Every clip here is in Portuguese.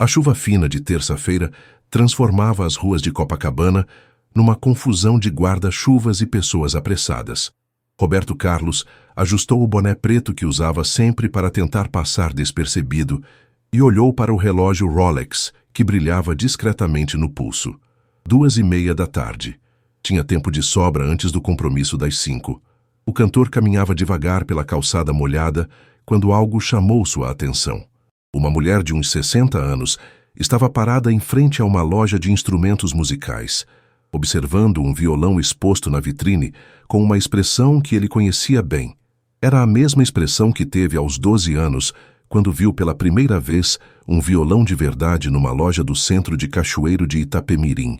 A chuva fina de terça-feira transformava as ruas de Copacabana numa confusão de guarda-chuvas e pessoas apressadas. Roberto Carlos ajustou o boné preto que usava sempre para tentar passar despercebido e olhou para o relógio Rolex, que brilhava discretamente no pulso. 2:30 da tarde. Tinha tempo de sobra antes do compromisso das 5. O cantor caminhava devagar pela calçada molhada quando algo chamou sua atenção. Uma mulher de uns 60 anos estava parada em frente a uma loja de instrumentos musicais, observando um violão exposto na vitrine com uma expressão que ele conhecia bem. Era a mesma expressão que teve aos 12 anos, quando viu pela primeira vez um violão de verdade numa loja do centro de Cachoeiro de Itapemirim.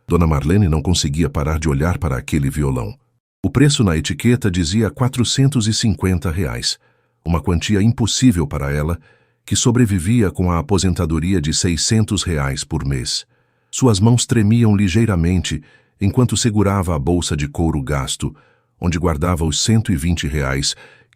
Dona Marlene não conseguia parar de olhar para aquele violão. O preço na etiqueta dizia R$ 450, uma quantia impossível para ela, que sobrevivia com a aposentadoria de R$ 600 por mês. Suas mãos tremiam ligeiramente enquanto segurava a bolsa de couro gasto, onde guardava os R$ 120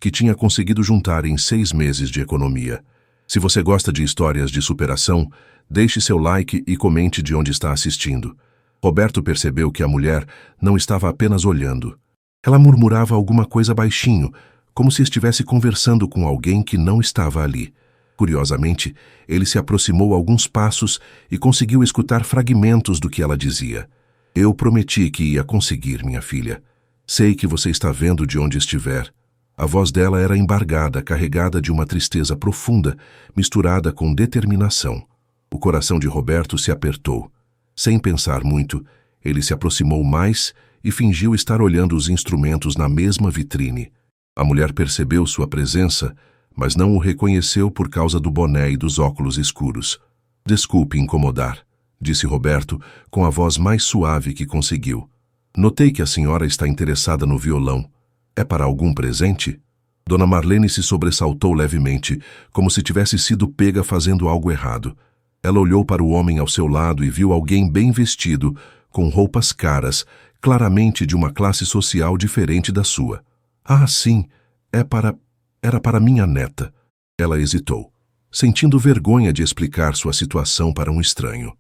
que tinha conseguido juntar em 6 meses de economia. Se você gosta de histórias de superação, deixe seu like e comente de onde está assistindo. Roberto percebeu que a mulher não estava apenas olhando. Ela murmurava alguma coisa baixinho, como se estivesse conversando com alguém que não estava ali. Curiosamente, ele se aproximou alguns passos e conseguiu escutar fragmentos do que ela dizia. Eu prometi que ia conseguir, minha filha. Sei que você está vendo de onde estiver. A voz dela era embargada, carregada de uma tristeza profunda, misturada com determinação. O coração de Roberto se apertou. Sem pensar muito, ele se aproximou mais e fingiu estar olhando os instrumentos na mesma vitrine. A mulher percebeu sua presença, mas não o reconheceu por causa do boné e dos óculos escuros. Desculpe incomodar, disse Roberto com a voz mais suave que conseguiu. Notei que a senhora está interessada no violão. É para algum presente? Dona Marlene se sobressaltou levemente, como se tivesse sido pega fazendo algo errado. Ela olhou para o homem ao seu lado e viu alguém bem vestido, com roupas caras, claramente de uma classe social diferente da sua. Ah, sim, era para minha neta. Ela hesitou, sentindo vergonha de explicar sua situação para um estranho.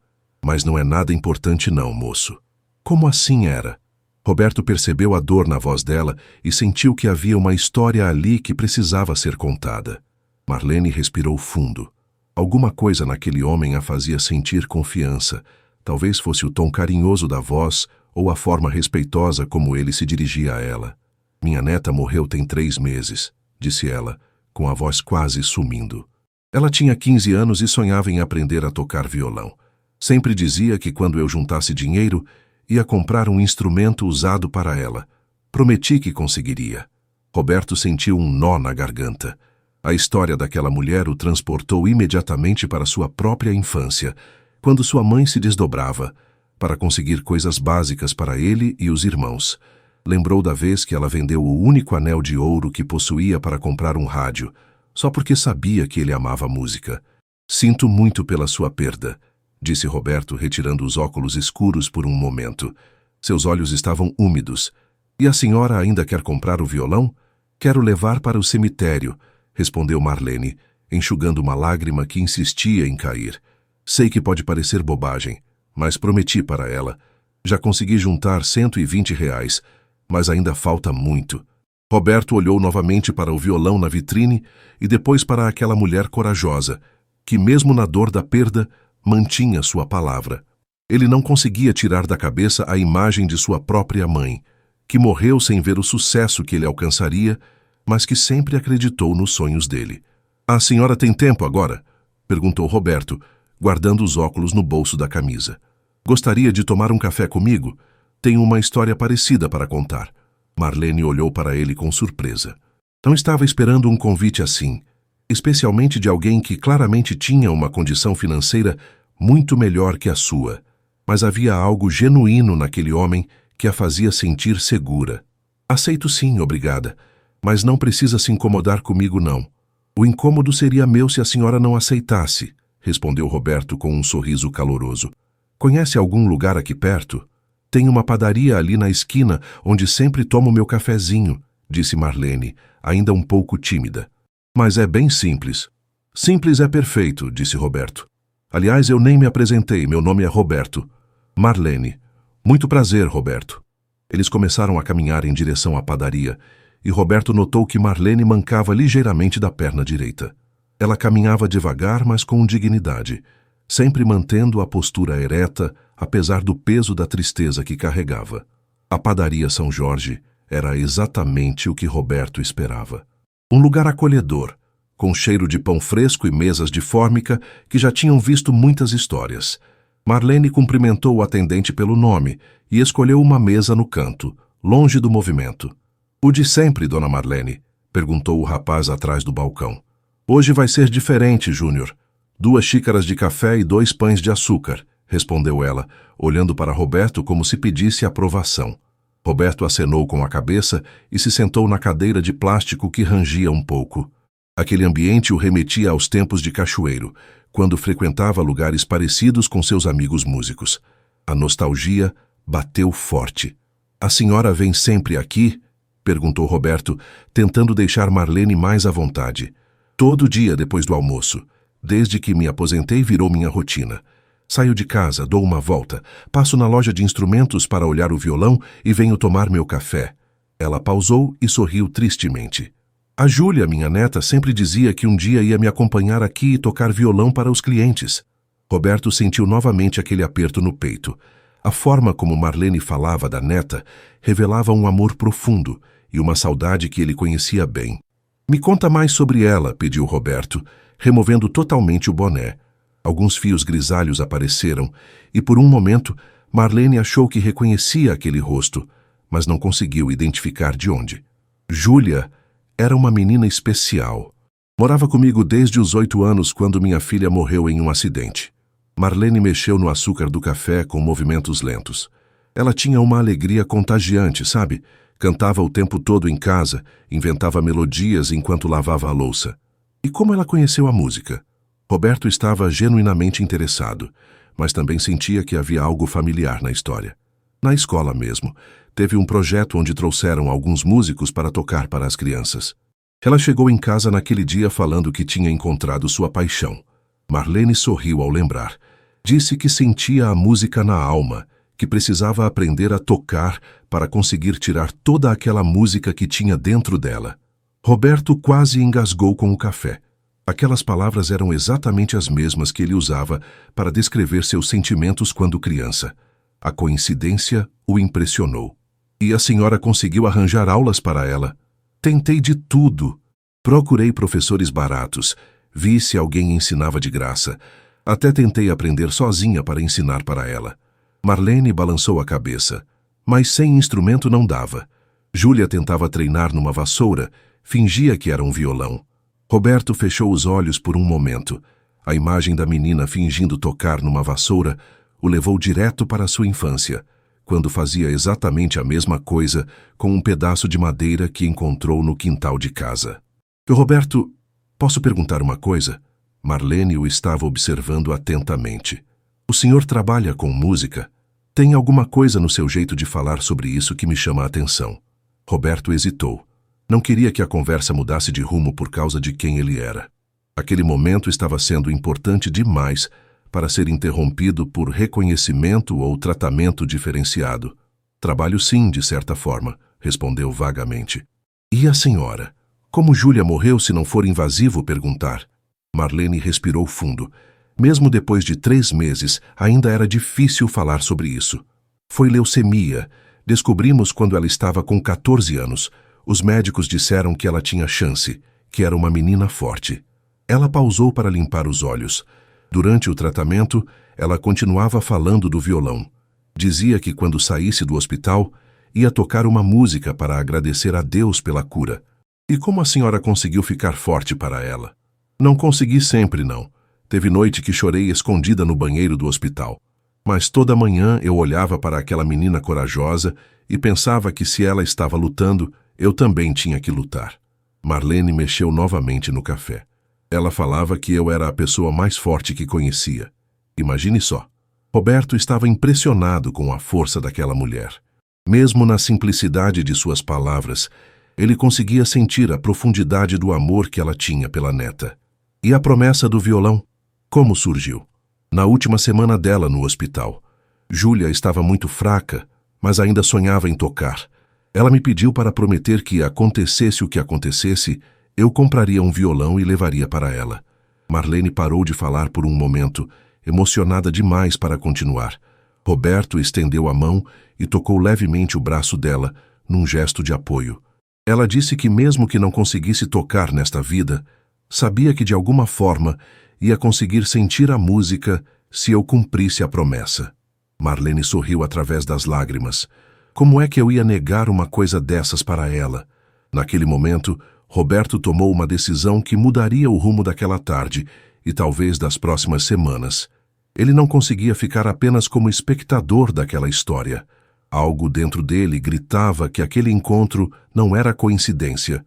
Mas não é nada importante não, moço. Como assim era? Roberto percebeu a dor na voz dela e sentiu que havia uma história ali que precisava ser contada. Marlene respirou fundo. Alguma coisa naquele homem a fazia sentir confiança. Talvez fosse o tom carinhoso da voz ou a forma respeitosa como ele se dirigia a ela. Minha neta morreu tem 3 meses, disse ela, com a voz quase sumindo. Ela tinha 15 anos e sonhava em aprender a tocar violão. Sempre dizia que quando eu juntasse dinheiro, ia comprar um instrumento usado para ela. Prometi que conseguiria. Roberto sentiu um nó na garganta. A história daquela mulher o transportou imediatamente para sua própria infância, quando sua mãe se desdobrava para conseguir coisas básicas para ele e os irmãos. Lembrou da vez que ela vendeu o único anel de ouro que possuía para comprar um rádio, só porque sabia que ele amava música. Sinto muito pela sua perda, disse Roberto, retirando os óculos escuros por um momento. Seus olhos estavam úmidos. E a senhora ainda quer comprar o violão? Quero levar para o cemitério, respondeu Marlene, enxugando uma lágrima que insistia em cair. Sei que pode parecer bobagem, mas prometi para ela. Já consegui juntar R$ 120, mas ainda falta muito. Roberto olhou novamente para o violão na vitrine e depois para aquela mulher corajosa, que mesmo na dor da perda, mantinha sua palavra. Ele não conseguia tirar da cabeça a imagem de sua própria mãe, que morreu sem ver o sucesso que ele alcançaria, mas que sempre acreditou nos sonhos dele. A senhora tem tempo agora? Perguntou Roberto, guardando os óculos no bolso da camisa. Gostaria de tomar um café comigo? Tenho uma história parecida para contar. Marlene olhou para ele com surpresa. Não estava esperando um convite assim, especialmente de alguém que claramente tinha uma condição financeira muito melhor que a sua, mas havia algo genuíno naquele homem que a fazia sentir segura. Aceito sim, obrigada, mas não precisa se incomodar comigo não. O incômodo seria meu se a senhora não aceitasse, respondeu Roberto com um sorriso caloroso. Conhece algum lugar aqui perto? Tem uma padaria ali na esquina onde sempre tomo meu cafezinho, disse Marlene, ainda um pouco tímida. Mas é bem simples. Simples é perfeito, disse Roberto. Aliás, eu nem me apresentei, meu nome é Roberto. Marlene. Muito prazer, Roberto. Eles começaram a caminhar em direção à padaria, e Roberto notou que Marlene mancava ligeiramente da perna direita. Ela caminhava devagar, mas com dignidade, sempre mantendo a postura ereta, apesar do peso da tristeza que carregava. A padaria São Jorge era exatamente o que Roberto esperava. Um lugar acolhedor, com cheiro de pão fresco e mesas de fórmica que já tinham visto muitas histórias. Marlene cumprimentou o atendente pelo nome e escolheu uma mesa no canto, longe do movimento. "O de sempre, dona Marlene?" perguntou o rapaz atrás do balcão. "Hoje vai ser diferente, Júnior. 2 xícaras de café e 2 pães de açúcar", respondeu ela, olhando para Roberto como se pedisse aprovação. Roberto acenou com a cabeça e se sentou na cadeira de plástico que rangia um pouco. Aquele ambiente o remetia aos tempos de cachoeiro, quando frequentava lugares parecidos com seus amigos músicos. A nostalgia bateu forte. "A senhora vem sempre aqui?" perguntou Roberto, tentando deixar Marlene mais à vontade. "Todo dia depois do almoço. Desde que me aposentei virou minha rotina. Saio de casa, dou uma volta, passo na loja de instrumentos para olhar o violão e venho tomar meu café." Ela pausou e sorriu tristemente. "A Júlia, minha neta, sempre dizia que um dia ia me acompanhar aqui e tocar violão para os clientes." Roberto sentiu novamente aquele aperto no peito. A forma como Marlene falava da neta revelava um amor profundo e uma saudade que ele conhecia bem. "Me conta mais sobre ela", pediu Roberto, removendo totalmente o boné. Alguns fios grisalhos apareceram e, por um momento, Marlene achou que reconhecia aquele rosto, mas não conseguiu identificar de onde. "Júlia era uma menina especial. Morava comigo desde os 8 anos, quando minha filha morreu em um acidente." Marlene mexeu no açúcar do café com movimentos lentos. Ela tinha uma alegria contagiante, sabe? Cantava o tempo todo em casa, inventava melodias enquanto lavava a louça. "E como ela conheceu a música?" Roberto estava genuinamente interessado, mas também sentia que havia algo familiar na história. Na escola mesmo, teve um projeto onde trouxeram alguns músicos para tocar para as crianças. Ela chegou em casa naquele dia falando que tinha encontrado sua paixão. Marlene sorriu ao lembrar. Disse que sentia a música na alma, que precisava aprender a tocar para conseguir tirar toda aquela música que tinha dentro dela. Roberto quase engasgou com o café. Aquelas palavras eram exatamente as mesmas que ele usava para descrever seus sentimentos quando criança. A coincidência o impressionou. "E a senhora conseguiu arranjar aulas para ela?" "Tentei de tudo. Procurei professores baratos, vi se alguém ensinava de graça. Até tentei aprender sozinha para ensinar para ela." Marlene balançou a cabeça. "Mas sem instrumento não dava. Júlia tentava treinar numa vassoura, fingia que era um violão." Roberto fechou os olhos por um momento. A imagem da menina fingindo tocar numa vassoura o levou direto para sua infância, quando fazia exatamente a mesma coisa com um pedaço de madeira que encontrou no quintal de casa. "Roberto, posso perguntar uma coisa?" Marlene o estava observando atentamente. "O senhor trabalha com música? Tem alguma coisa no seu jeito de falar sobre isso que me chama a atenção." Roberto hesitou. Não queria que a conversa mudasse de rumo por causa de quem ele era. Aquele momento estava sendo importante demais para ser interrompido por reconhecimento ou tratamento diferenciado. "Trabalho sim, de certa forma", respondeu vagamente. "E a senhora? Como Júlia morreu se não for invasivo perguntar?" Marlene respirou fundo. Mesmo depois de 3 meses, ainda era difícil falar sobre isso. "Foi leucemia. Descobrimos quando ela estava com 14 anos. Os médicos disseram que ela tinha chance, que era uma menina forte." Ela pausou para limpar os olhos. Durante o tratamento, ela continuava falando do violão. Dizia que quando saísse do hospital, ia tocar uma música para agradecer a Deus pela cura. "E como a senhora conseguiu ficar forte para ela?" "Não consegui sempre, não. Teve noite que chorei escondida no banheiro do hospital. Mas toda manhã eu olhava para aquela menina corajosa e pensava que se ela estava lutando, eu também tinha que lutar." Marlene mexeu novamente no café. Ela falava que eu era a pessoa mais forte que conhecia. Imagine só. Roberto estava impressionado com a força daquela mulher. Mesmo na simplicidade de suas palavras, ele conseguia sentir a profundidade do amor que ela tinha pela neta. "E a promessa do violão? Como surgiu?" Na última semana dela no hospital. Júlia estava muito fraca, mas ainda sonhava em tocar. Ela me pediu para prometer que, acontecesse o que acontecesse, eu compraria um violão e levaria para ela. Marlene parou de falar por um momento, emocionada demais para continuar. Roberto estendeu a mão e tocou levemente o braço dela, num gesto de apoio. Ela disse que mesmo que não conseguisse tocar nesta vida, sabia que de alguma forma ia conseguir sentir a música se eu cumprisse a promessa. Marlene sorriu através das lágrimas. Como é que eu ia negar uma coisa dessas para ela? Naquele momento, Roberto tomou uma decisão que mudaria o rumo daquela tarde e talvez das próximas semanas. Ele não conseguia ficar apenas como espectador daquela história. Algo dentro dele gritava que aquele encontro não era coincidência.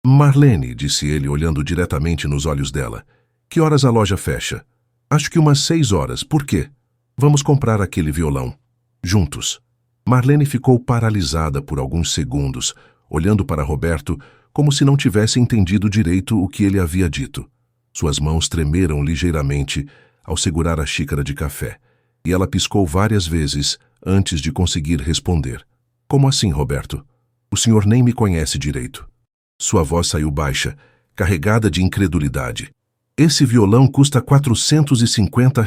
Marlene, disse ele olhando diretamente nos olhos dela, que horas a loja fecha? Acho que umas 6 horas. Por quê? Vamos comprar aquele violão. Juntos. Marlene ficou paralisada por alguns segundos, olhando para Roberto como se não tivesse entendido direito o que ele havia dito. Suas mãos tremeram ligeiramente ao segurar a xícara de café, e ela piscou várias vezes antes de conseguir responder. Como assim, Roberto? O senhor nem me conhece direito. Sua voz saiu baixa, carregada de incredulidade. Esse violão custa R$ 450.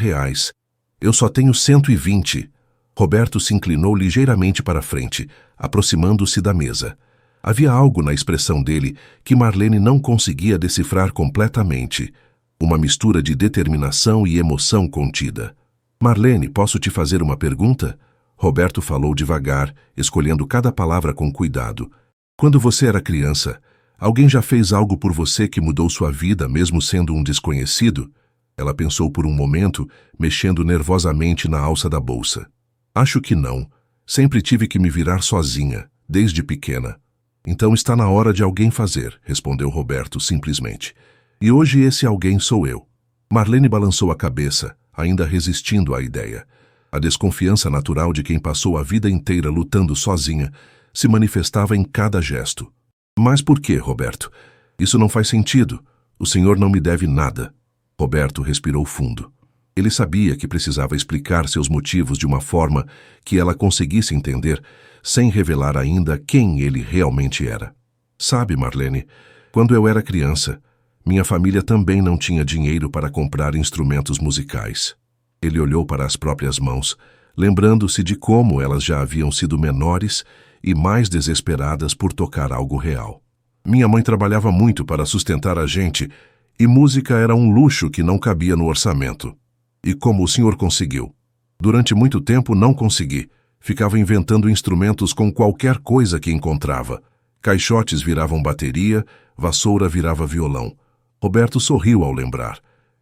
Eu só tenho 120. Roberto se inclinou ligeiramente para frente, aproximando-se da mesa. Havia algo na expressão dele que Marlene não conseguia decifrar completamente. Uma mistura de determinação e emoção contida. Marlene, posso te fazer uma pergunta? Roberto falou devagar, escolhendo cada palavra com cuidado. Quando você era criança, alguém já fez algo por você que mudou sua vida, mesmo sendo um desconhecido? Ela pensou por um momento, mexendo nervosamente na alça da bolsa. Acho que não. Sempre tive que me virar sozinha, desde pequena. Então está na hora de alguém fazer, respondeu Roberto simplesmente. E hoje esse alguém sou eu. Marlene balançou a cabeça, ainda resistindo à ideia. A desconfiança natural de quem passou a vida inteira lutando sozinha se manifestava em cada gesto. Mas por que, Roberto? Isso não faz sentido. O senhor não me deve nada. Roberto respirou fundo. Ele sabia que precisava explicar seus motivos de uma forma que ela conseguisse entender, sem revelar ainda quem ele realmente era. Sabe, Marlene, quando eu era criança, minha família também não tinha dinheiro para comprar instrumentos musicais. Ele olhou para as próprias mãos, lembrando-se de como elas já haviam sido menores e mais desesperadas por tocar algo real. Minha mãe trabalhava muito para sustentar a gente e música era um luxo que não cabia no orçamento. E como o senhor conseguiu? Durante muito tempo não consegui. Ficava inventando instrumentos com qualquer coisa que encontrava. Caixotes viravam bateria, vassoura virava violão. Roberto sorriu ao lembrar.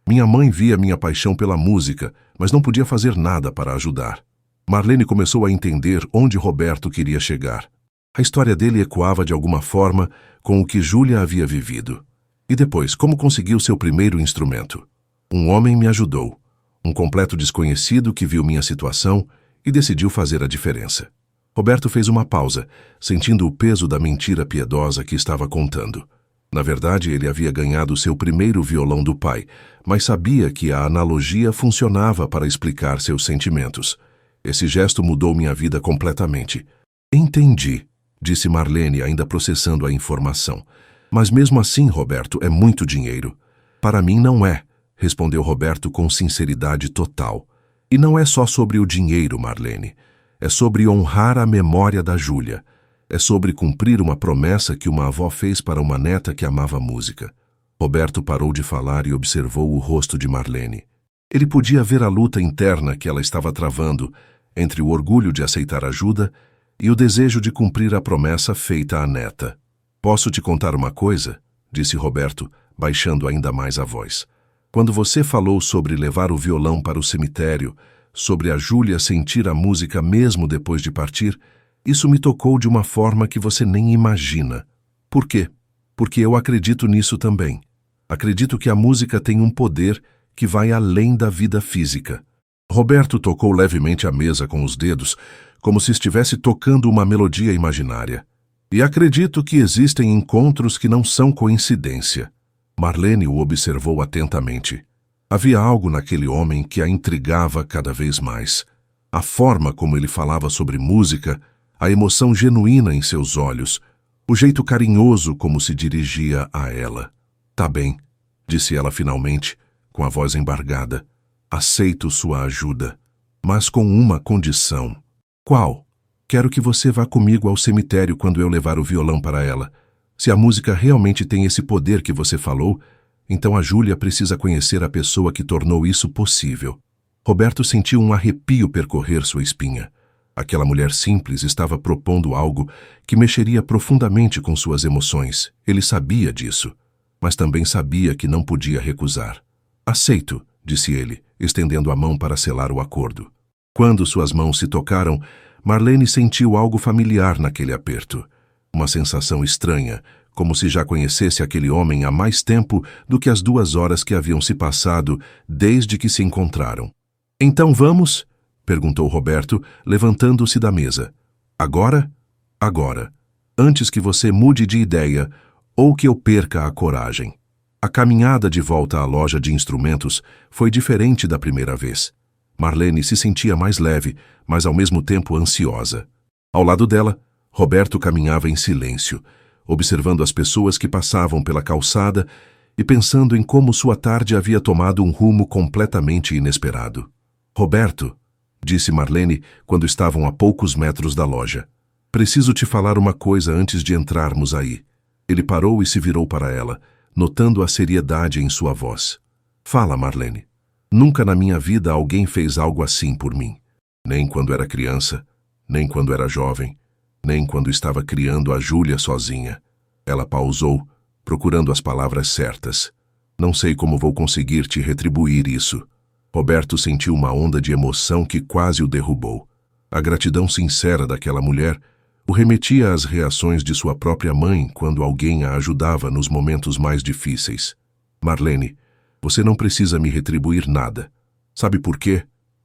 Minha mãe via minha paixão pela música, mas não podia fazer nada para ajudar. Marlene começou a entender onde Roberto queria chegar. A história dele ecoava de alguma forma com o que Júlia havia vivido. E depois, como conseguiu seu primeiro instrumento? Um homem me ajudou. Um completo desconhecido que viu minha situação e decidiu fazer a diferença. Roberto fez uma pausa, sentindo o peso da mentira piedosa que estava contando. Na verdade, ele havia ganhado seu primeiro violão do pai, mas sabia que a analogia funcionava para explicar seus sentimentos. Esse gesto mudou minha vida completamente. Entendi, disse Marlene, ainda processando a informação. Mas mesmo assim, Roberto, é muito dinheiro. Para mim não é, respondeu Roberto com sinceridade total. E não é só sobre o dinheiro, Marlene. É sobre honrar a memória da Júlia. É sobre cumprir uma promessa que uma avó fez para uma neta que amava música. Roberto parou de falar e observou o rosto de Marlene. Ele podia ver a luta interna que ela estava travando entre o orgulho de aceitar ajuda e o desejo de cumprir a promessa feita à neta. Posso te contar uma coisa? Disse Roberto, baixando ainda mais a voz. Quando você falou sobre levar o violão para o cemitério, sobre a Júlia sentir a música mesmo depois de partir, isso me tocou de uma forma que você nem imagina. Por quê? Porque eu acredito nisso também. Acredito que a música tem um poder que vai além da vida física. Roberto tocou levemente a mesa com os dedos, como se estivesse tocando uma melodia imaginária. E acredito que existem encontros que não são coincidência. Marlene o observou atentamente. Havia algo naquele homem que a intrigava cada vez mais. A forma como ele falava sobre música, a emoção genuína em seus olhos, o jeito carinhoso como se dirigia a ela. "Tá bem", disse ela finalmente, com a voz embargada. "Aceito sua ajuda, mas com uma condição." "Qual?" "Quero que você vá comigo ao cemitério quando eu levar o violão para ela. Se a música realmente tem esse poder que você falou, então a Júlia precisa conhecer a pessoa que tornou isso possível." Roberto sentiu um arrepio percorrer sua espinha. Aquela mulher simples estava propondo algo que mexeria profundamente com suas emoções. Ele sabia disso, mas também sabia que não podia recusar. "Aceito", disse ele, estendendo a mão para selar o acordo. Quando suas mãos se tocaram, Marlene sentiu algo familiar naquele aperto. Uma sensação estranha, como se já conhecesse aquele homem há mais tempo do que as 2 horas que haviam se passado desde que se encontraram. "Então vamos?" perguntou Roberto, levantando-se da mesa. "Agora?" "Agora. Antes que você mude de ideia ou que eu perca a coragem." A caminhada de volta à loja de instrumentos foi diferente da primeira vez. Marlene se sentia mais leve, mas ao mesmo tempo ansiosa. Ao lado dela, Roberto caminhava em silêncio, observando as pessoas que passavam pela calçada e pensando em como sua tarde havia tomado um rumo completamente inesperado. "Roberto", disse Marlene quando estavam a poucos metros da loja, "preciso te falar uma coisa antes de entrarmos aí." Ele parou e se virou para ela, notando a seriedade em sua voz. "Fala, Marlene." "Nunca na minha vida alguém fez algo assim por mim. Nem quando era criança, nem quando era jovem, nem quando estava criando a Júlia sozinha." Ela pausou, procurando as palavras certas. "Não sei como vou conseguir te retribuir isso." Roberto sentiu uma onda de emoção que quase o derrubou. A gratidão sincera daquela mulher o remetia às reações de sua própria mãe quando alguém a ajudava nos momentos mais difíceis. "Marlene, você não precisa me retribuir nada. Sabe por quê?"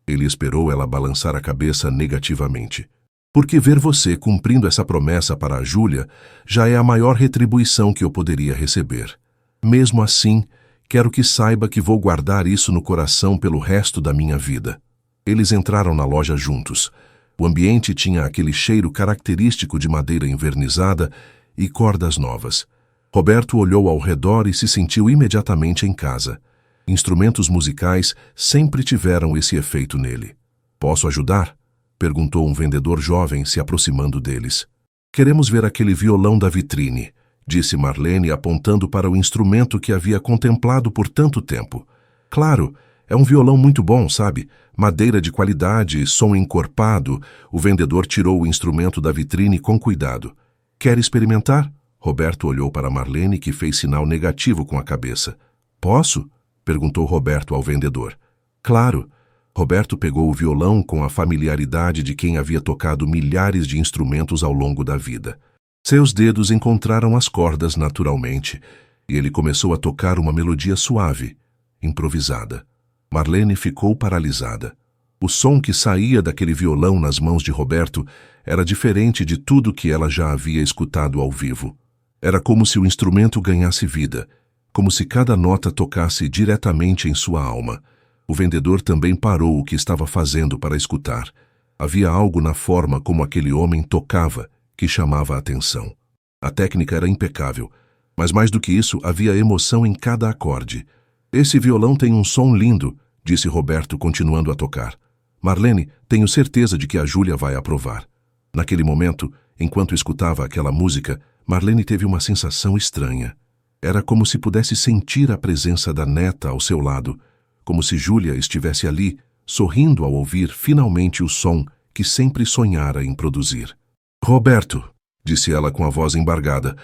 Ele esperou ela balançar a cabeça negativamente. "Porque ver você cumprindo essa promessa para a Júlia já é a maior retribuição que eu poderia receber. Mesmo assim, quero que saiba que vou guardar isso no coração pelo resto da minha vida." Eles entraram na loja juntos. O ambiente tinha aquele cheiro característico de madeira envernizada e cordas novas. Roberto olhou ao redor e se sentiu imediatamente em casa. Instrumentos musicais sempre tiveram esse efeito nele. "Posso ajudar?" perguntou um vendedor jovem se aproximando deles. "Queremos ver aquele violão da vitrine", disse Marlene apontando para o instrumento que havia contemplado por tanto tempo. "Claro, é um violão muito bom, sabe? Madeira de qualidade, som encorpado." O vendedor tirou o instrumento da vitrine com cuidado. "Quer experimentar?" Roberto olhou para Marlene, que fez sinal negativo com a cabeça. "Posso?" perguntou Roberto ao vendedor. "Claro." Roberto pegou o violão com a familiaridade de quem havia tocado milhares de instrumentos ao longo da vida. Seus dedos encontraram as cordas naturalmente, e ele começou a tocar uma melodia suave, improvisada. Marlene ficou paralisada. O som que saía daquele violão nas mãos de Roberto era diferente de tudo que ela já havia escutado ao vivo. Era como se o instrumento ganhasse vida, como se cada nota tocasse diretamente em sua alma. O vendedor também parou o que estava fazendo para escutar. Havia algo na forma como aquele homem tocava que chamava a atenção. A técnica era impecável, mas mais do que isso, havia emoção em cada acorde. "Esse violão tem um som lindo", disse Roberto, continuando a tocar. "Marlene, tenho certeza de que a Júlia vai aprovar." Naquele momento, enquanto escutava aquela música, Marlene teve uma sensação estranha. Era como se pudesse sentir a presença da neta ao seu lado, como se Júlia estivesse ali, sorrindo ao ouvir finalmente o som que sempre sonhara em produzir. "Roberto", disse ela com a voz embargada,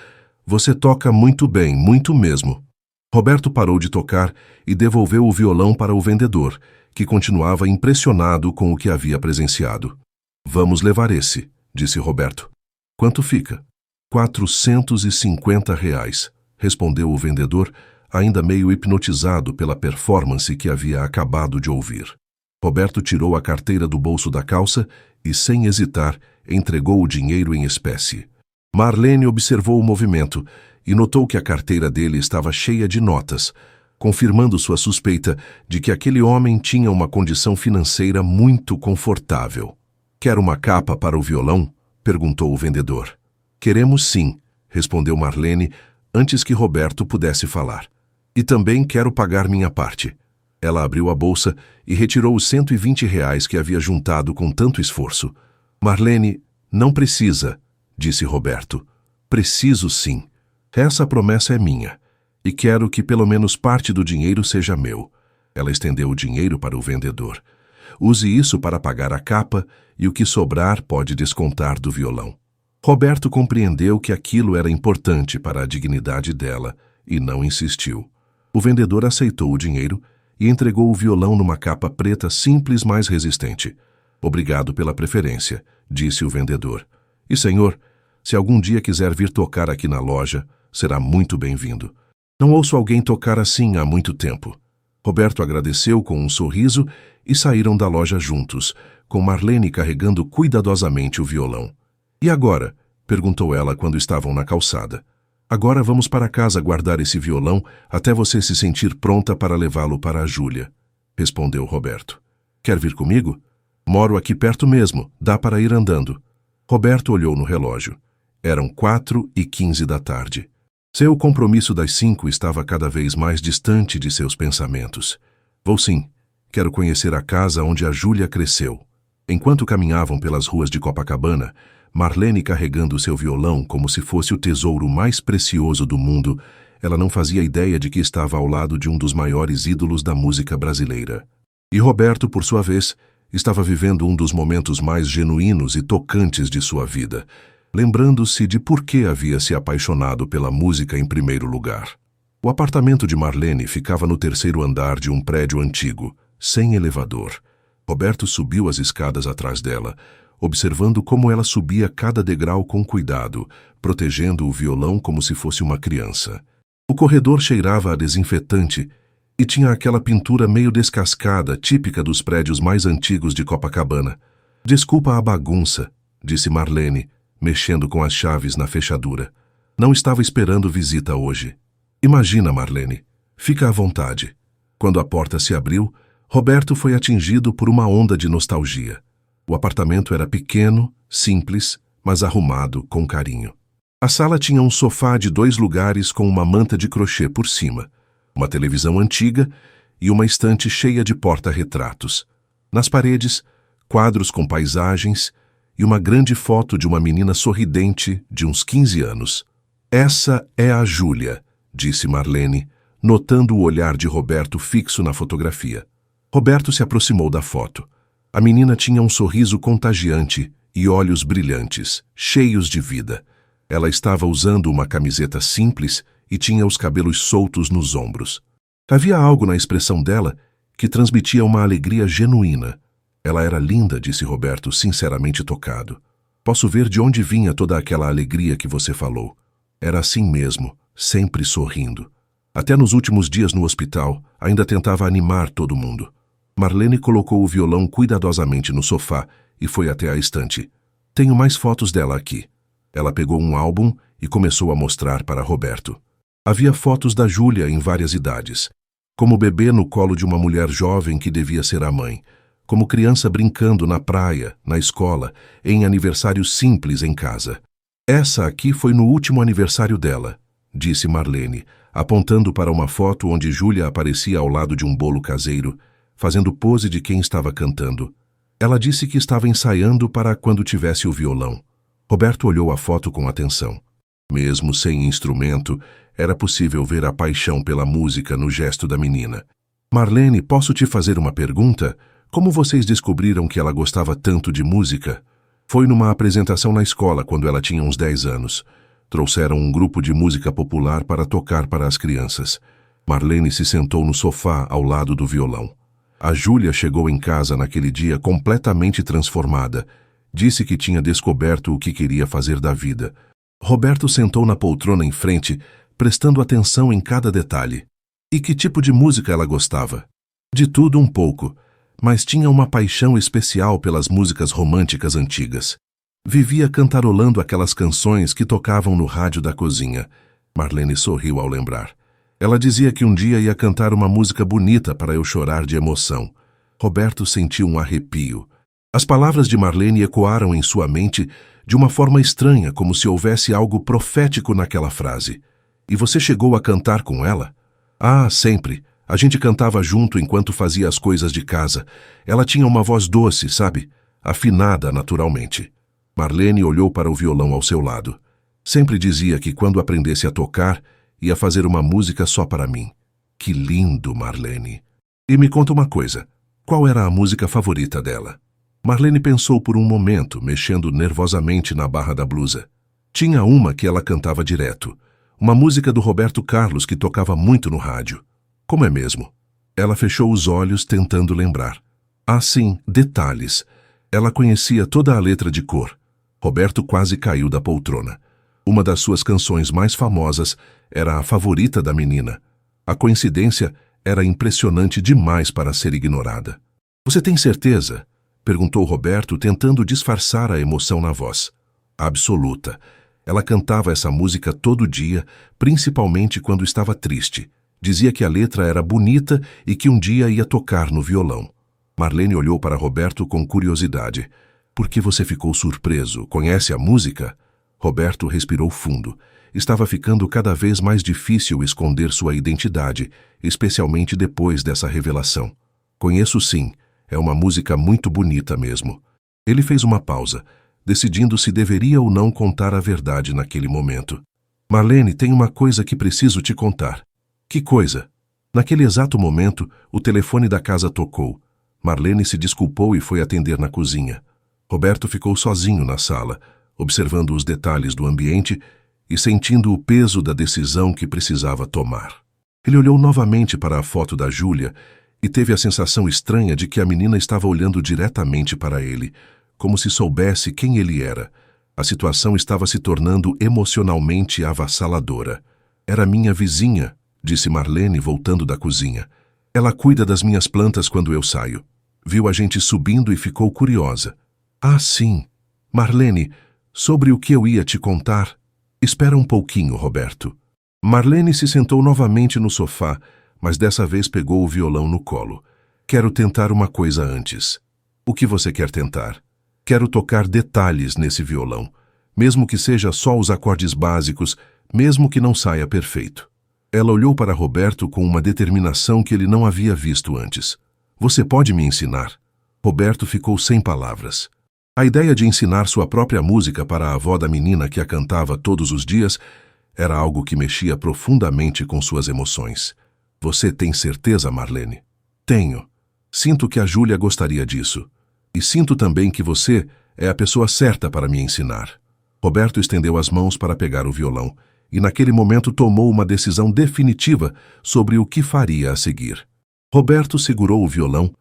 "você toca muito bem, muito mesmo." Roberto parou de tocar e devolveu o violão para o vendedor, que continuava impressionado com o que havia presenciado. "Vamos levar esse", disse Roberto. "Quanto fica?" R$ 450, respondeu o vendedor, ainda meio hipnotizado pela performance que havia acabado de ouvir. Roberto tirou a carteira do bolso da calça e, sem hesitar, entregou o dinheiro em espécie. Marlene observou o movimento e notou que a carteira dele estava cheia de notas, confirmando sua suspeita de que aquele homem tinha uma condição financeira muito confortável. "Quer uma capa para o violão?" perguntou o vendedor. "Queremos sim", respondeu Marlene antes que Roberto pudesse falar. "E também quero pagar minha parte." Ela abriu a bolsa e retirou os R$ 120 que havia juntado com tanto esforço. "Marlene, não precisa", disse Roberto. "Preciso sim. Essa promessa é minha, e quero que pelo menos parte do dinheiro seja meu." Ela estendeu o dinheiro para o vendedor. "Use isso para pagar a capa e o que sobrar pode descontar do violão." Roberto compreendeu que aquilo era importante para a dignidade dela e não insistiu. O vendedor aceitou o dinheiro e entregou o violão numa capa preta simples, mas resistente. "Obrigado pela preferência", disse o vendedor. "E, senhor, se algum dia quiser vir tocar aqui na loja, será muito bem-vindo. Não ouço alguém tocar assim há muito tempo." Roberto agradeceu com um sorriso e saíram da loja juntos, com Marlene carregando cuidadosamente o violão. "E agora?" perguntou ela quando estavam na calçada. "Agora vamos para casa guardar esse violão até você se sentir pronta para levá-lo para a Júlia", respondeu Roberto. "Quer vir comigo? Moro aqui perto mesmo, dá para ir andando." Roberto olhou no relógio. Eram 4h15 da tarde. Seu compromisso das 5 estava cada vez mais distante de seus pensamentos. "Vou sim. Quero conhecer a casa onde a Júlia cresceu." Enquanto caminhavam pelas ruas de Copacabana, Marlene carregando seu violão como se fosse o tesouro mais precioso do mundo, ela não fazia ideia de que estava ao lado de um dos maiores ídolos da música brasileira. E Roberto, por sua vez, estava vivendo um dos momentos mais genuínos e tocantes de sua vida, lembrando-se de por que havia se apaixonado pela música em primeiro lugar. O apartamento de Marlene ficava no 3º andar de um prédio antigo, sem elevador. Roberto subiu as escadas atrás dela, observando como ela subia cada degrau com cuidado, protegendo o violão como se fosse uma criança. O corredor cheirava a desinfetante e tinha aquela pintura meio descascada, típica dos prédios mais antigos de Copacabana. "Desculpa a bagunça", disse Marlene, mexendo com as chaves na fechadura. "Não estava esperando visita hoje." "Imagina, Marlene. Fica à vontade." Quando a porta se abriu, Roberto foi atingido por uma onda de nostalgia. O apartamento era pequeno, simples, mas arrumado com carinho. A sala tinha um sofá de 2 lugares com uma manta de crochê por cima, uma televisão antiga e uma estante cheia de porta-retratos. Nas paredes, quadros com paisagens e uma grande foto de uma menina sorridente de uns 15 anos. "Essa é a Júlia", disse Marlene, notando o olhar de Roberto fixo na fotografia. Roberto se aproximou da foto. A menina tinha um sorriso contagiante e olhos brilhantes, cheios de vida. Ela estava usando uma camiseta simples e tinha os cabelos soltos nos ombros. Havia algo na expressão dela que transmitia uma alegria genuína. "Ela era linda", disse Roberto, sinceramente tocado. "Posso ver de onde vinha toda aquela alegria que você falou. Era assim mesmo, sempre sorrindo. Até nos últimos dias no hospital, ainda tentava animar todo mundo." Marlene colocou o violão cuidadosamente no sofá e foi até a estante. "Tenho mais fotos dela aqui." Ela pegou um álbum e começou a mostrar para Roberto. Havia fotos da Júlia em várias idades. Como bebê no colo de uma mulher jovem que devia ser a mãe. Como criança brincando na praia, na escola, em aniversários simples em casa. "Essa aqui foi no último aniversário dela", disse Marlene, apontando para uma foto onde Júlia aparecia ao lado de um bolo caseiro, fazendo pose de quem estava cantando. Ela disse que estava ensaiando para quando tivesse o violão. Roberto olhou a foto com atenção. Mesmo sem instrumento, era possível ver a paixão pela música no gesto da menina. "Marlene, posso te fazer uma pergunta? Como vocês descobriram que ela gostava tanto de música?" "Foi numa apresentação na escola quando ela tinha uns 10 anos. Trouxeram um grupo de música popular para tocar para as crianças." Marlene se sentou no sofá ao lado do violão. A Júlia chegou em casa naquele dia completamente transformada. Disse que tinha descoberto o que queria fazer da vida. Roberto sentou na poltrona em frente, prestando atenção em cada detalhe. "E que tipo de música ela gostava?" "De tudo um pouco, mas tinha uma paixão especial pelas músicas românticas antigas. Vivia cantarolando aquelas canções que tocavam no rádio da cozinha." Marlene sorriu ao lembrar. Ela dizia que um dia ia cantar uma música bonita para eu chorar de emoção. Roberto sentiu um arrepio. As palavras de Marlene ecoaram em sua mente de uma forma estranha, como se houvesse algo profético naquela frase. E você chegou a cantar com ela? Ah, sempre. A gente cantava junto enquanto fazia as coisas de casa. Ela tinha uma voz doce, sabe? Afinada naturalmente. Marlene olhou para o violão ao seu lado. Sempre dizia que quando aprendesse a tocar, ia fazer uma música só para mim. Que lindo, Marlene. E me conta uma coisa. Qual era a música favorita dela? Marlene pensou por um momento, mexendo nervosamente na barra da blusa. Tinha uma que ela cantava direto. Uma música do Roberto Carlos que tocava muito no rádio. Como é mesmo? Ela fechou os olhos tentando lembrar. Ah, sim, Detalhes. Ela conhecia toda a letra de cor. Roberto quase caiu da poltrona. Uma das suas canções mais famosas era a favorita da menina. A coincidência era impressionante demais para ser ignorada. Você tem certeza? Perguntou Roberto, tentando disfarçar a emoção na voz. Absoluta. Ela cantava essa música todo dia, principalmente quando estava triste. Dizia que a letra era bonita e que um dia ia tocar no violão. Marlene olhou para Roberto com curiosidade. Por que você ficou surpreso? Conhece a música? Roberto respirou fundo. Estava ficando cada vez mais difícil esconder sua identidade, especialmente depois dessa revelação. Conheço sim. É uma música muito bonita mesmo. Ele fez uma pausa, decidindo se deveria ou não contar a verdade naquele momento. Marlene, tem uma coisa que preciso te contar. Que coisa? Naquele exato momento, o telefone da casa tocou. Marlene se desculpou e foi atender na cozinha. Roberto ficou sozinho na sala, observando os detalhes do ambiente e sentindo o peso da decisão que precisava tomar. Ele olhou novamente para a foto da Júlia e teve a sensação estranha de que a menina estava olhando diretamente para ele, como se soubesse quem ele era. A situação estava se tornando emocionalmente avassaladora. Era minha vizinha, disse Marlene voltando da cozinha. Ela cuida das minhas plantas quando eu saio. Viu a gente subindo e ficou curiosa. Ah, sim. Marlene, sobre o que eu ia te contar? Espera um pouquinho, Roberto. Marlene se sentou novamente no sofá, mas dessa vez pegou o violão no colo. Quero tentar uma coisa antes. O que você quer tentar? Quero tocar detalhes nesse violão, mesmo que seja só os acordes básicos, mesmo que não saia perfeito. Ela olhou para Roberto com uma determinação que ele não havia visto antes. Você pode me ensinar? Roberto ficou sem palavras. A ideia de ensinar sua própria música para a avó da menina que a cantava todos os dias era algo que mexia profundamente com suas emoções. Você tem certeza, Marlene? Tenho. Sinto que a Júlia gostaria disso. E sinto também que você é a pessoa certa para me ensinar. Roberto estendeu as mãos para pegar o violão e naquele momento tomou uma decisão definitiva sobre o que faria a seguir. Roberto segurou o violão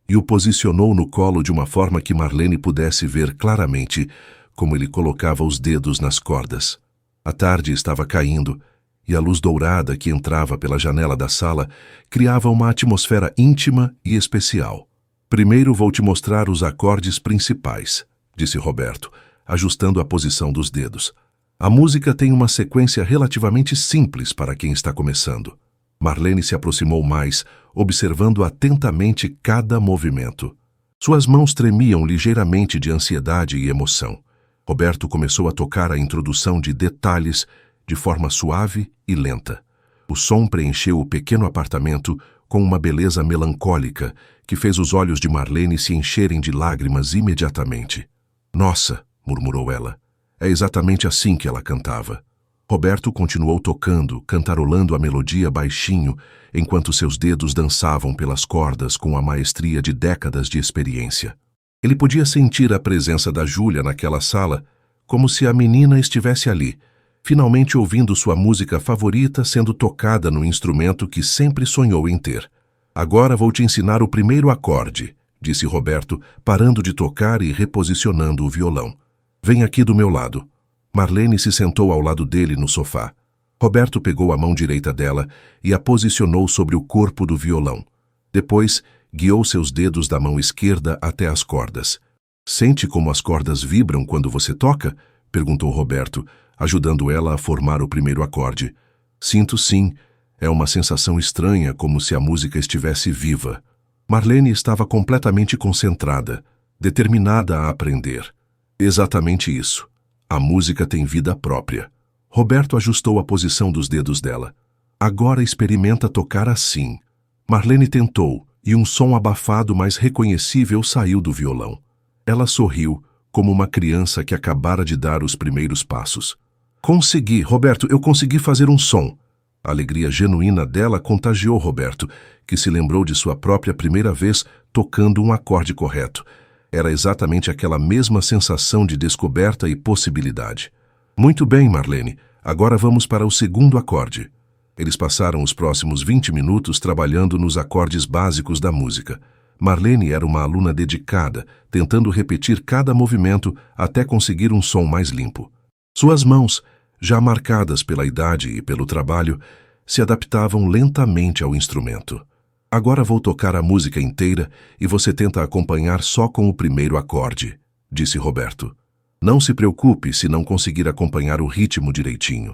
e o posicionou no colo de uma forma que Marlene pudesse ver claramente como ele colocava os dedos nas cordas. A tarde estava caindo e a luz dourada que entrava pela janela da sala criava uma atmosfera íntima e especial. Primeiro vou te mostrar os acordes principais, disse Roberto, ajustando a posição dos dedos. A música tem uma sequência relativamente simples para quem está começando. Marlene se aproximou mais, observando atentamente cada movimento. Suas mãos tremiam ligeiramente de ansiedade e emoção. Roberto começou a tocar a introdução de detalhes de forma suave e lenta. O som preencheu o pequeno apartamento com uma beleza melancólica que fez os olhos de Marlene se encherem de lágrimas imediatamente. Nossa, murmurou ela. É exatamente assim que ela cantava. Roberto continuou tocando, cantarolando a melodia baixinho, enquanto seus dedos dançavam pelas cordas com a maestria de décadas de experiência. Ele podia sentir a presença da Júlia naquela sala, como se a menina estivesse ali, finalmente ouvindo sua música favorita sendo tocada no instrumento que sempre sonhou em ter. Agora vou te ensinar o primeiro acorde, disse Roberto, parando de tocar e reposicionando o violão. Vem aqui do meu lado. Marlene se sentou ao lado dele no sofá. Roberto pegou a mão direita dela e a posicionou sobre o corpo do violão. Depois, guiou seus dedos da mão esquerda até as cordas. Sente como as cordas vibram quando você toca? Perguntou Roberto, ajudando ela a formar o primeiro acorde. Sinto sim. É uma sensação estranha, como se a música estivesse viva. Marlene estava completamente concentrada, determinada a aprender. Exatamente isso. A música tem vida própria. Roberto ajustou a posição dos dedos dela. Agora experimenta tocar assim. Marlene tentou, e um som abafado mas reconhecível saiu do violão. Ela sorriu, como uma criança que acabara de dar os primeiros passos. Consegui, Roberto, eu consegui fazer um som. A alegria genuína dela contagiou Roberto, que se lembrou de sua própria primeira vez tocando um acorde correto. Era exatamente aquela mesma sensação de descoberta e possibilidade. Muito bem, Marlene. Agora vamos para o segundo acorde. Eles passaram os próximos 20 minutos trabalhando nos acordes básicos da música. Marlene era uma aluna dedicada, tentando repetir cada movimento até conseguir um som mais limpo. Suas mãos, já marcadas pela idade e pelo trabalho, se adaptavam lentamente ao instrumento. Agora vou tocar a música inteira e você tenta acompanhar só com o primeiro acorde, disse Roberto. Não se preocupe se não conseguir acompanhar o ritmo direitinho.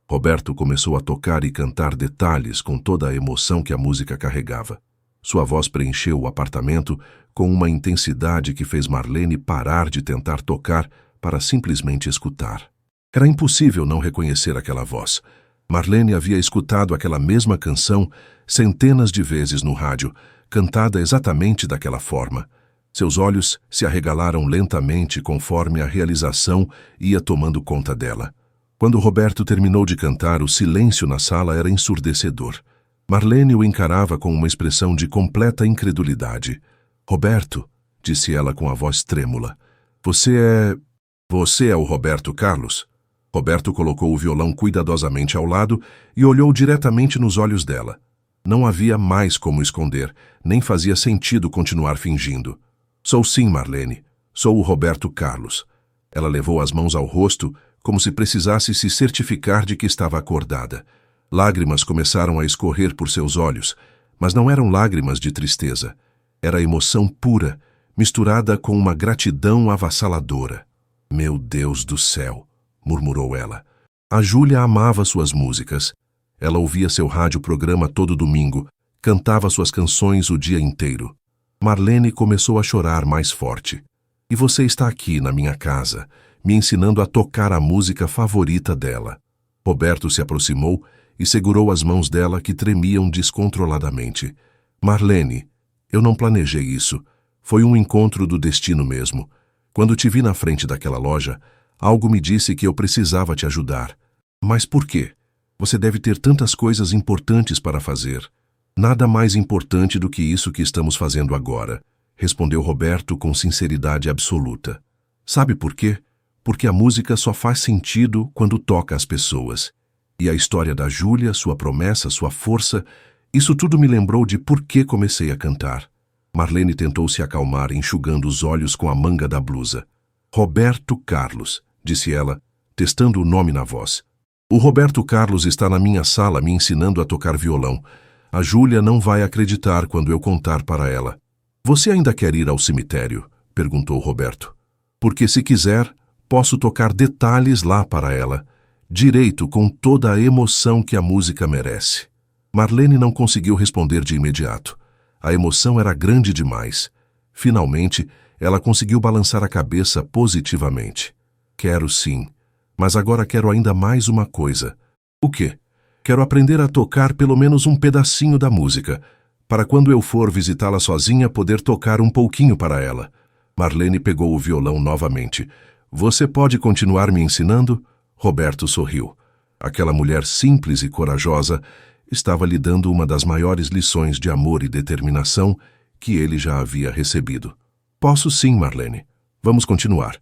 Roberto começou a tocar e cantar detalhes com toda a emoção que a música carregava. Sua voz preencheu o apartamento com uma intensidade que fez Marlene parar de tentar tocar para simplesmente escutar. Era impossível não reconhecer aquela voz. Marlene havia escutado aquela mesma canção centenas de vezes no rádio, cantada exatamente daquela forma. Seus olhos se arregalaram lentamente conforme a realização ia tomando conta dela. Quando Roberto terminou de cantar, o silêncio na sala era ensurdecedor. Marlene o encarava com uma expressão de completa incredulidade. Roberto, disse ela com a voz trêmula, Você é o Roberto Carlos? Roberto colocou o violão cuidadosamente ao lado e olhou diretamente nos olhos dela. Não havia mais como esconder, nem fazia sentido continuar fingindo. Sou sim, Marlene. Sou o Roberto Carlos. Ela levou as mãos ao rosto, como se precisasse se certificar de que estava acordada. Lágrimas começaram a escorrer por seus olhos, mas não eram lágrimas de tristeza. Era emoção pura, misturada com uma gratidão avassaladora. Meu Deus do céu, murmurou ela. A Júlia amava suas músicas. Ela ouvia seu rádio-programa todo domingo, cantava suas canções o dia inteiro. Marlene começou a chorar mais forte. E você está aqui na minha casa, me ensinando a tocar a música favorita dela. Roberto se aproximou e segurou as mãos dela que tremiam descontroladamente. Marlene, eu não planejei isso. Foi um encontro do destino mesmo. Quando te vi na frente daquela loja, algo me disse que eu precisava te ajudar. Mas por quê? Você deve ter tantas coisas importantes para fazer. Nada mais importante do que isso que estamos fazendo agora, respondeu Roberto com sinceridade absoluta. Sabe por quê? Porque a música só faz sentido quando toca as pessoas. E a história da Júlia, sua promessa, sua força, isso tudo me lembrou de por que comecei a cantar. Marlene tentou se acalmar, enxugando os olhos com a manga da blusa. Roberto Carlos, disse ela, testando o nome na voz. O Roberto Carlos está na minha sala me ensinando a tocar violão. A Júlia não vai acreditar quando eu contar para ela. Você ainda quer ir ao cemitério? Perguntou Roberto. Porque se quiser, posso tocar detalhes lá para ela, direito com toda a emoção que a música merece. Marlene não conseguiu responder de imediato. A emoção era grande demais. Finalmente, ela conseguiu balançar a cabeça positivamente. Quero sim, mas agora quero ainda mais uma coisa. O quê? Quero aprender a tocar pelo menos um pedacinho da música, para quando eu for visitá-la sozinha poder tocar um pouquinho para ela. Marlene pegou o violão novamente. Você pode continuar me ensinando? Roberto sorriu. Aquela mulher simples e corajosa estava lhe dando uma das maiores lições de amor e determinação que ele já havia recebido. Posso sim, Marlene. Vamos continuar.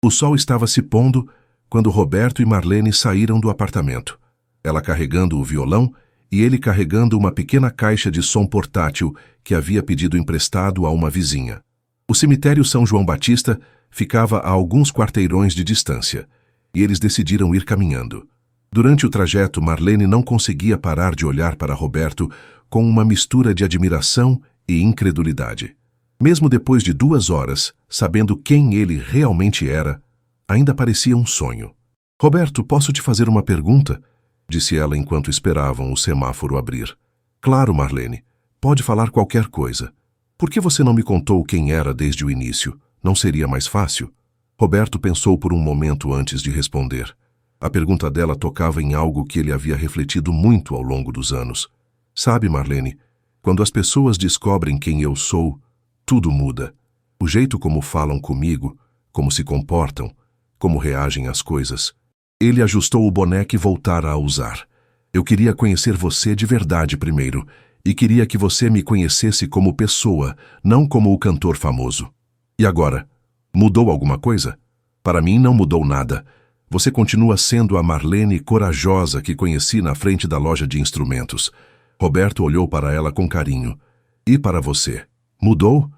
O sol estava se pondo quando Roberto e Marlene saíram do apartamento. Ela carregando o violão e ele carregando uma pequena caixa de som portátil que havia pedido emprestado a uma vizinha. O cemitério São João Batista ficava a alguns quarteirões de distância, e eles decidiram ir caminhando. Durante o trajeto, Marlene não conseguia parar de olhar para Roberto com uma mistura de admiração e incredulidade. Mesmo depois de 2 horas, sabendo quem ele realmente era, ainda parecia um sonho. Roberto, posso te fazer uma pergunta? disse ela enquanto esperavam o semáforo abrir. Claro, Marlene. Pode falar qualquer coisa. Por que você não me contou quem era desde o início? Não seria mais fácil? Roberto pensou por um momento antes de responder. A pergunta dela tocava em algo que ele havia refletido muito ao longo dos anos. Sabe, Marlene, quando as pessoas descobrem quem eu sou, tudo muda. O jeito como falam comigo, como se comportam, como reagem às coisas. Ele ajustou o boné que voltara a usar. Eu queria conhecer você de verdade primeiro, e queria que você me conhecesse como pessoa, não como o cantor famoso. E agora? Mudou alguma coisa? Para mim não mudou nada. Você continua sendo a Marlene corajosa que conheci na frente da loja de instrumentos. Roberto olhou para ela com carinho. E para você? Mudou?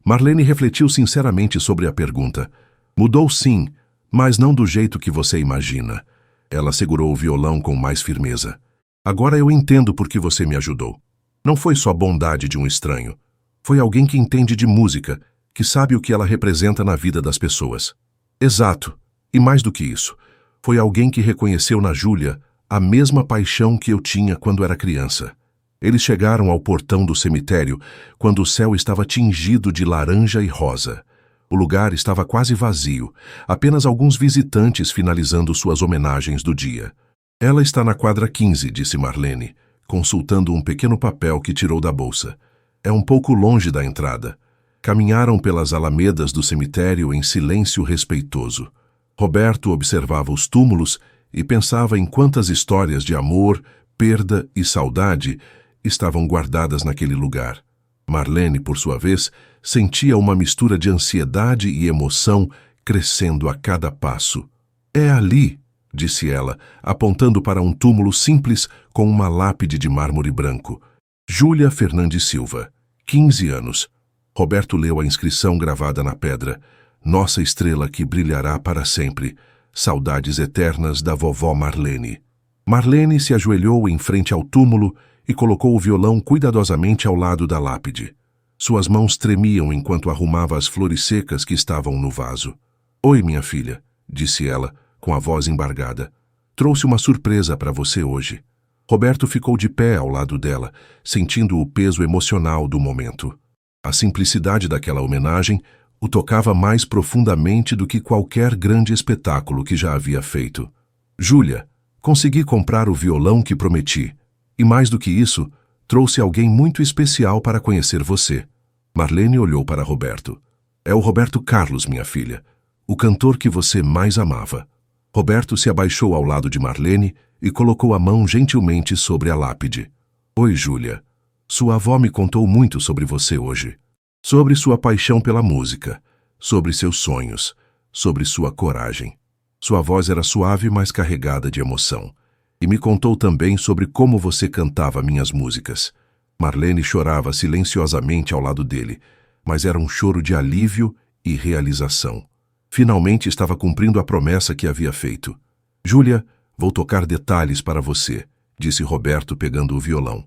Marlene refletiu sinceramente sobre a pergunta. Mudou sim, mas não do jeito que você imagina. Ela segurou o violão com mais firmeza. Agora eu entendo por que você me ajudou. Não foi só bondade de um estranho. Foi alguém que entende de música, que sabe o que ela representa na vida das pessoas. Exato. E mais do que isso, foi alguém que reconheceu na Júlia a mesma paixão que eu tinha quando era criança. Eles chegaram ao portão do cemitério quando o céu estava tingido de laranja e rosa. O lugar estava quase vazio, apenas alguns visitantes finalizando suas homenagens do dia. Ela está na quadra 15, disse Marlene, consultando um pequeno papel que tirou da bolsa. É um pouco longe da entrada. Caminharam pelas alamedas do cemitério em silêncio respeitoso. Roberto observava os túmulos e pensava em quantas histórias de amor, perda e saudade estavam guardadas naquele lugar. Marlene, por sua vez, sentia uma mistura de ansiedade e emoção crescendo a cada passo. É ali, disse ela, apontando para um túmulo simples com uma lápide de mármore branco. Júlia Fernandes Silva, 15 anos. Roberto leu a inscrição gravada na pedra. Nossa estrela que brilhará para sempre. Saudades eternas da vovó Marlene. Marlene se ajoelhou em frente ao túmulo e colocou o violão cuidadosamente ao lado da lápide. Suas mãos tremiam enquanto arrumava as flores secas que estavam no vaso. Oi, minha filha, disse ela, com a voz embargada. Trouxe uma surpresa para você hoje. Roberto ficou de pé ao lado dela, sentindo o peso emocional do momento. A simplicidade daquela homenagem o tocava mais profundamente do que qualquer grande espetáculo que já havia feito. Júlia, consegui comprar o violão que prometi. E mais do que isso, trouxe alguém muito especial para conhecer você. Marlene olhou para Roberto. É o Roberto Carlos, minha filha, o cantor que você mais amava. Roberto se abaixou ao lado de Marlene e colocou a mão gentilmente sobre a lápide. Oi, Júlia. Sua avó me contou muito sobre você hoje. Sobre sua paixão pela música, sobre seus sonhos, sobre sua coragem. Sua voz era suave, mas carregada de emoção. E me contou também sobre como você cantava minhas músicas. Marlene chorava silenciosamente ao lado dele, mas era um choro de alívio e realização. Finalmente estava cumprindo a promessa que havia feito. Júlia, vou tocar detalhes para você, disse Roberto pegando o violão.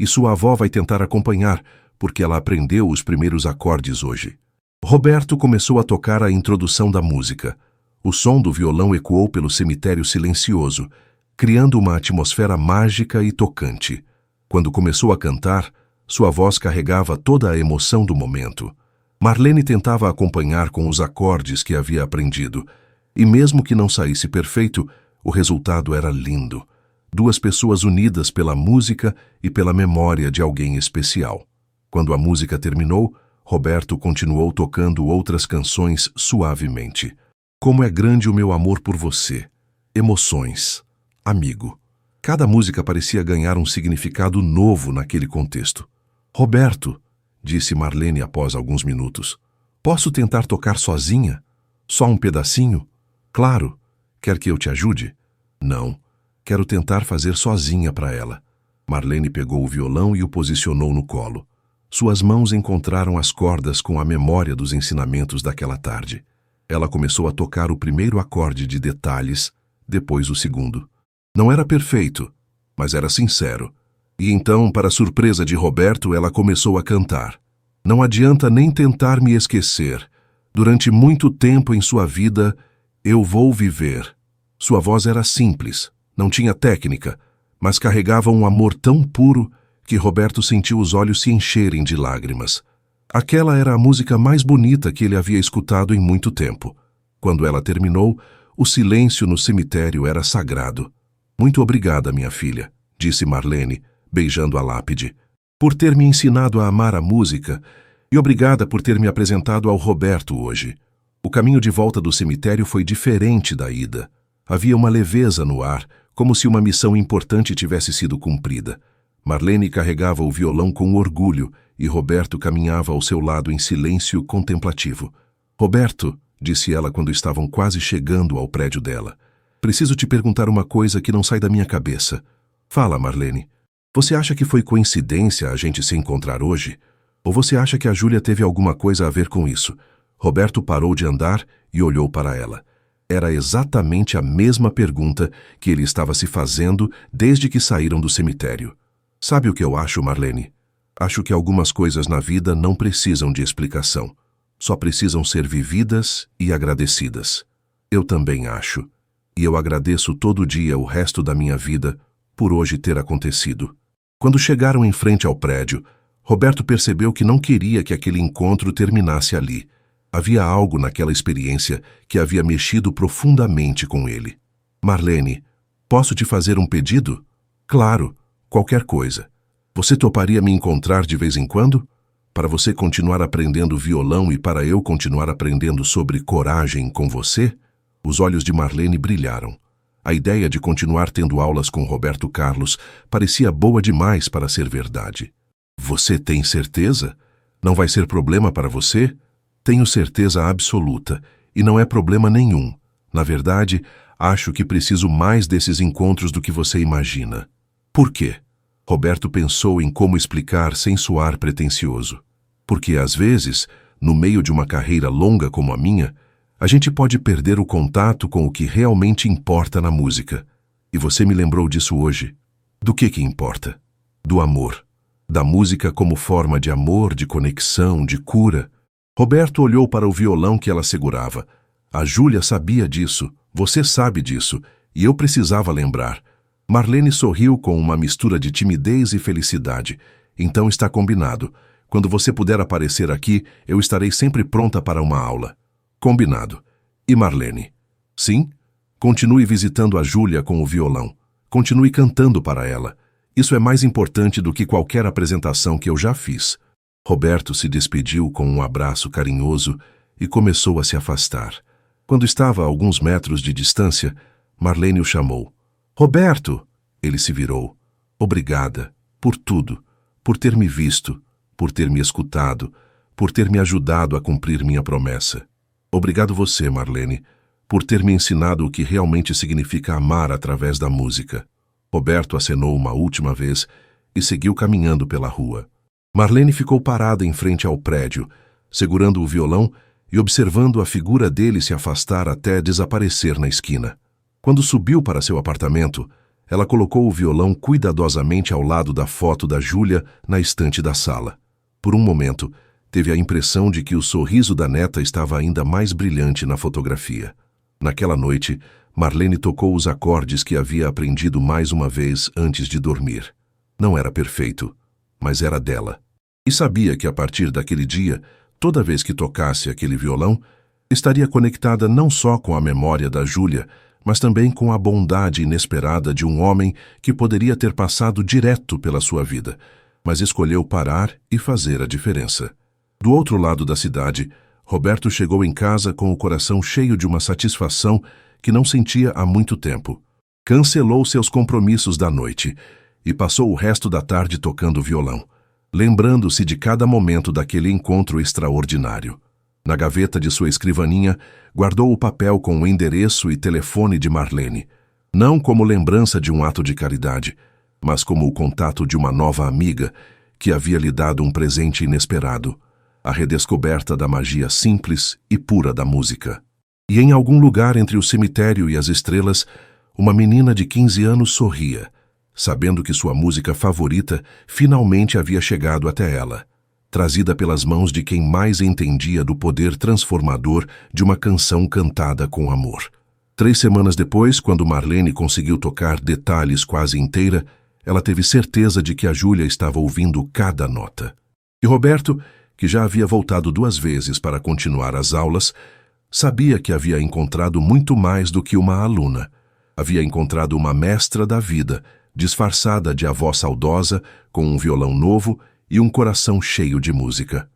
E sua avó vai tentar acompanhar, porque ela aprendeu os primeiros acordes hoje. Roberto começou a tocar a introdução da música. O som do violão ecoou pelo cemitério silencioso, criando uma atmosfera mágica e tocante. Quando começou a cantar, sua voz carregava toda a emoção do momento. Marlene tentava acompanhar com os acordes que havia aprendido, e mesmo que não saísse perfeito, o resultado era lindo. Duas pessoas unidas pela música e pela memória de alguém especial. Quando a música terminou, Roberto continuou tocando outras canções suavemente. Como é grande o meu amor por você. Emoções. Amigo. Cada música parecia ganhar um significado novo naquele contexto. Roberto, disse Marlene após alguns minutos, posso tentar tocar sozinha? Só um pedacinho? Claro. Quer que eu te ajude? Não. Quero tentar fazer sozinha para ela. Marlene pegou o violão e o posicionou no colo. Suas mãos encontraram as cordas com a memória dos ensinamentos daquela tarde. Ela começou a tocar o primeiro acorde de detalhes, depois o segundo. Não era perfeito, mas era sincero. E então, para surpresa de Roberto, ela começou a cantar. Não adianta nem tentar me esquecer. Durante muito tempo em sua vida, eu vou viver. Sua voz era simples, não tinha técnica, mas carregava um amor tão puro que Roberto sentiu os olhos se encherem de lágrimas. Aquela era a música mais bonita que ele havia escutado em muito tempo. Quando ela terminou, o silêncio no cemitério era sagrado. Muito obrigada, minha filha, disse Marlene, beijando a lápide, por ter me ensinado a amar a música e obrigada por ter me apresentado ao Roberto hoje. O caminho de volta do cemitério foi diferente da ida. Havia uma leveza no ar, como se uma missão importante tivesse sido cumprida. Marlene carregava o violão com orgulho e Roberto caminhava ao seu lado em silêncio contemplativo. Roberto, disse ela quando estavam quase chegando ao prédio dela, preciso te perguntar uma coisa que não sai da minha cabeça. Fala, Marlene. Você acha que foi coincidência a gente se encontrar hoje? Ou você acha que a Júlia teve alguma coisa a ver com isso? Roberto parou de andar e olhou para ela. Era exatamente a mesma pergunta que ele estava se fazendo desde que saíram do cemitério. Sabe o que eu acho, Marlene? Acho que algumas coisas na vida não precisam de explicação. Só precisam ser vividas e agradecidas. Eu também acho. E eu agradeço todo dia o resto da minha vida por hoje ter acontecido. Quando chegaram em frente ao prédio, Roberto percebeu que não queria que aquele encontro terminasse ali. Havia algo naquela experiência que havia mexido profundamente com ele. Marlene, posso te fazer um pedido? Claro, qualquer coisa. Você toparia me encontrar de vez em quando? Para você continuar aprendendo violão e para eu continuar aprendendo sobre coragem com você? Os olhos de Marlene brilharam. A ideia de continuar tendo aulas com Roberto Carlos parecia boa demais para ser verdade. Você tem certeza? Não vai ser problema para você? Tenho certeza absoluta, e não é problema nenhum. Na verdade, acho que preciso mais desses encontros do que você imagina. Por quê? Roberto pensou em como explicar sem soar pretensioso. Porque, às vezes, no meio de uma carreira longa como a minha, a gente pode perder o contato com o que realmente importa na música. E você me lembrou disso hoje. Do que importa? Do amor. Da música como forma de amor, de conexão, de cura. Roberto olhou para o violão que ela segurava. A Júlia sabia disso, você sabe disso, e eu precisava lembrar. Marlene sorriu com uma mistura de timidez e felicidade. Então está combinado. Quando você puder aparecer aqui, eu estarei sempre pronta para uma aula. Combinado. E Marlene? Sim? Continue visitando a Júlia com o violão. Continue cantando para ela. Isso é mais importante do que qualquer apresentação que eu já fiz. Roberto se despediu com um abraço carinhoso e começou a se afastar. Quando estava a alguns metros de distância, Marlene o chamou. Roberto! Ele se virou. Obrigada, por tudo, por ter me visto, por ter me escutado, por ter me ajudado a cumprir minha promessa. Obrigado você, Marlene, por ter me ensinado o que realmente significa amar através da música. Roberto acenou uma última vez e seguiu caminhando pela rua. Marlene ficou parada em frente ao prédio, segurando o violão e observando a figura dele se afastar até desaparecer na esquina. Quando subiu para seu apartamento, ela colocou o violão cuidadosamente ao lado da foto da Júlia na estante da sala. Por um momento, teve a impressão de que o sorriso da neta estava ainda mais brilhante na fotografia. Naquela noite, Marlene tocou os acordes que havia aprendido mais uma vez antes de dormir. Não era perfeito, mas era dela. E sabia que a partir daquele dia, toda vez que tocasse aquele violão, estaria conectada não só com a memória da Júlia, mas também com a bondade inesperada de um homem que poderia ter passado direto pela sua vida, mas escolheu parar e fazer a diferença. Do outro lado da cidade, Roberto chegou em casa com o coração cheio de uma satisfação que não sentia há muito tempo. Cancelou seus compromissos da noite e passou o resto da tarde tocando violão, lembrando-se de cada momento daquele encontro extraordinário. Na gaveta de sua escrivaninha, guardou o papel com o endereço e telefone de Marlene, não como lembrança de um ato de caridade, mas como o contato de uma nova amiga que havia lhe dado um presente inesperado, a redescoberta da magia simples e pura da música. E em algum lugar entre o cemitério e as estrelas, uma menina de 15 anos sorria, sabendo que sua música favorita finalmente havia chegado até ela, trazida pelas mãos de quem mais entendia do poder transformador de uma canção cantada com amor. 3 semanas depois, quando Marlene conseguiu tocar detalhes quase inteira, ela teve certeza de que a Júlia estava ouvindo cada nota. E Roberto, que já havia voltado 2 vezes para continuar as aulas, sabia que havia encontrado muito mais do que uma aluna. Havia encontrado uma mestra da vida, disfarçada de avó saudosa, com um violão novo e um coração cheio de música.